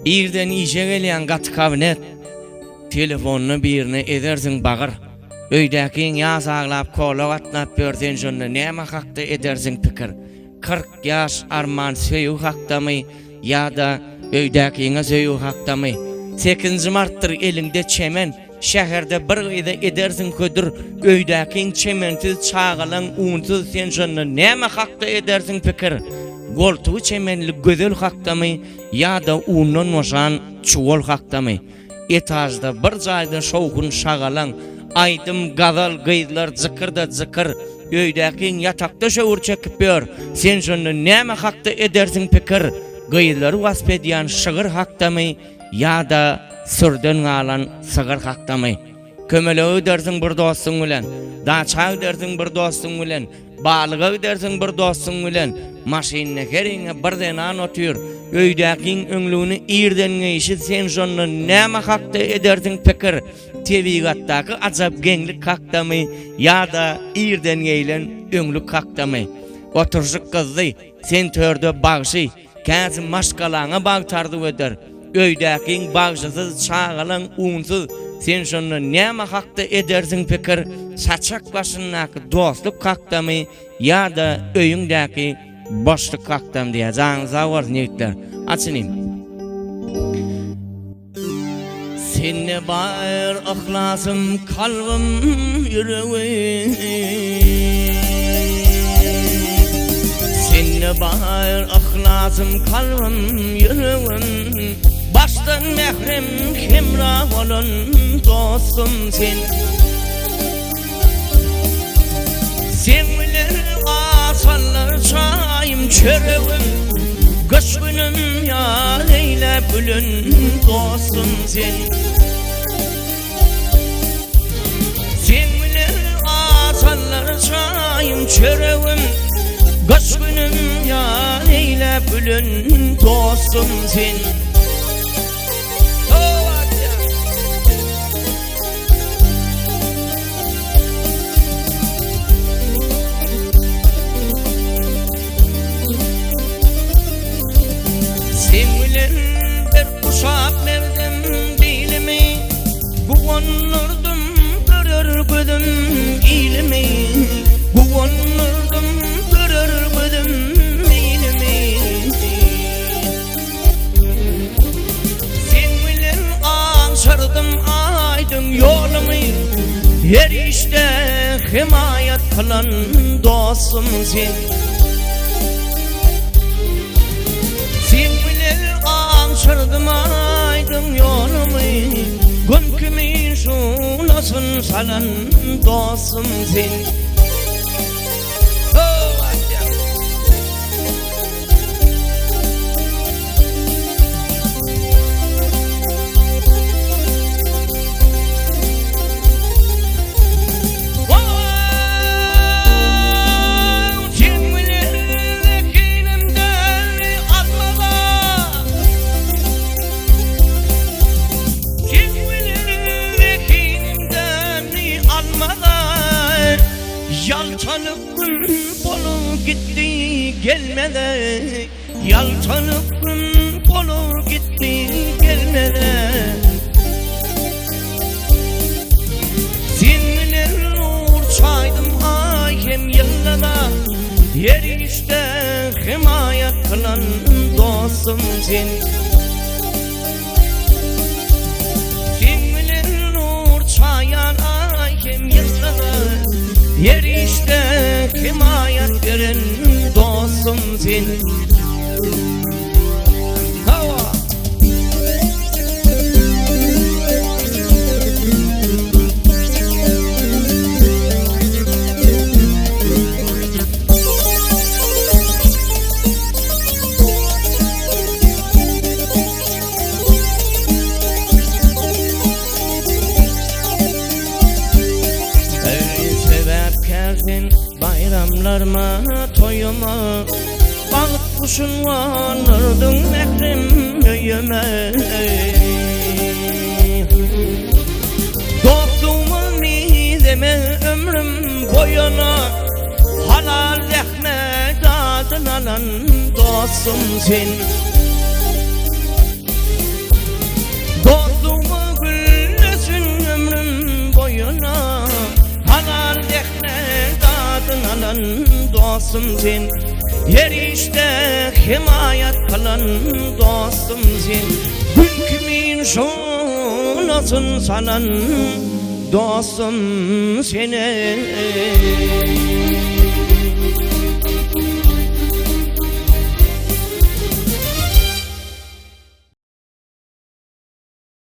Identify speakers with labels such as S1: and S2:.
S1: İrden işe gelen gat kabinet. Telefonunu birine edersin bağır. Öydäkin ýaş aglap kolak atnap bersen şonda näme hakda edersin pikir? 40 ýaş arman söýü hakdamy ýa-da öýdäkiňe söýü hakdamy? 8 martdyr elinde çemen, şäherde bir gyda edersin ködür, öýdäkiň çemensiz çagalan unsuz sen şonda näme hakda edersin pikir? Goltugy çemenli gözel hakdamy ýa-da undan moşan çuwal hakdamy? Etajda bir jaýda şowkun şagalan aydım gazal gyzlar zikirda zikir, öýdäkiň ýatakda şöwür çekip ber, sen şonu näme hakda edersin pikir? Gyzlary wasp edýän şygyr hakdamy ýa-da sürden galan sygyr hakdamy? Kömele ödersin bir dostun bilen, daça ödersin bir dostun bilen, balyga ödersin bir dostun bilen, maşyny heriňe birden an otýur, öýdäkiň öňlüğini irden geçip sen şonu näme hakda edersin pikir? Tebigatdaky ajab genglik hakdamy ýa-da irden gelen öňlük hakdamy? Oturjyk gyzy sen törde bagşy, käzi maşgalaňa bagtardy öder. Öýdäkiň bagşysyz çagalan unsuz sen şonu näme hakda edersin pikir? Saçak başyndaky dostluk hakdamy ýa-da öýüňdäki boşluk hakdamy diýäň zawar niýetler. Açynym. Senne bayır ahlasım kalbim yüreğim, senne bayır ahlasım kalbim yüreğim, baştan mehrem hemrah olan dostum sen. Sen bilen asallar çayım çöreğim, kış günüm ya leyle bülün dostum sen. Sen bilen asallar çayım çöreğim, kış günüm ya leyle bülün dostum sen. Uşak verdim dilimi, guvanırdım görür gözüm ilimi, guvanırdım görür gözüm ilimi. Sen bilen anşardım aydın yolumu, her işte himayet kılan dostum sen. Anşardım aydın yolumu, gün kimin şulasın salan dostum sen. Yalçanıp gün bolup gitti gelmede, yalçanıp gün bolup gitti gelmede. Sen bilen uçaydım ay hem yıllada, yer işte himayet kılan dostum sen. Sen bilen uçayan ay hem yıllada, yer işte himayet veren dostum sen. Hava. Bayramlarıma, toyuma, balık kuşun varırdın mehrim öyüme. Dostluğumun mideme ömrüm boyuna, halal rahmet adın alan dostum sen. sayan dostum sen. Her işte himayet kılan dostum sen. Hükmün şolasın sanan dostum seni.